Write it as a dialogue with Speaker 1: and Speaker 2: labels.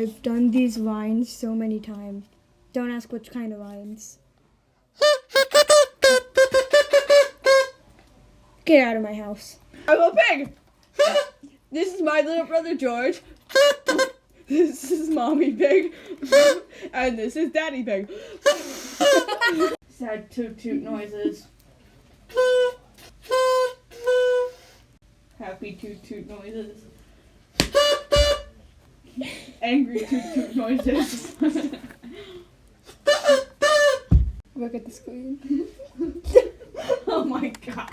Speaker 1: I've done these lines so many times. Don't ask which kind of lines. Get out of my house.
Speaker 2: I'm a pig. This is my little brother George. This is Mommy Pig. And this is Daddy Pig. Sad toot toot noises. Happy toot toot noises. Angry toot toot noises.
Speaker 1: Look at the screen.
Speaker 2: Oh my god.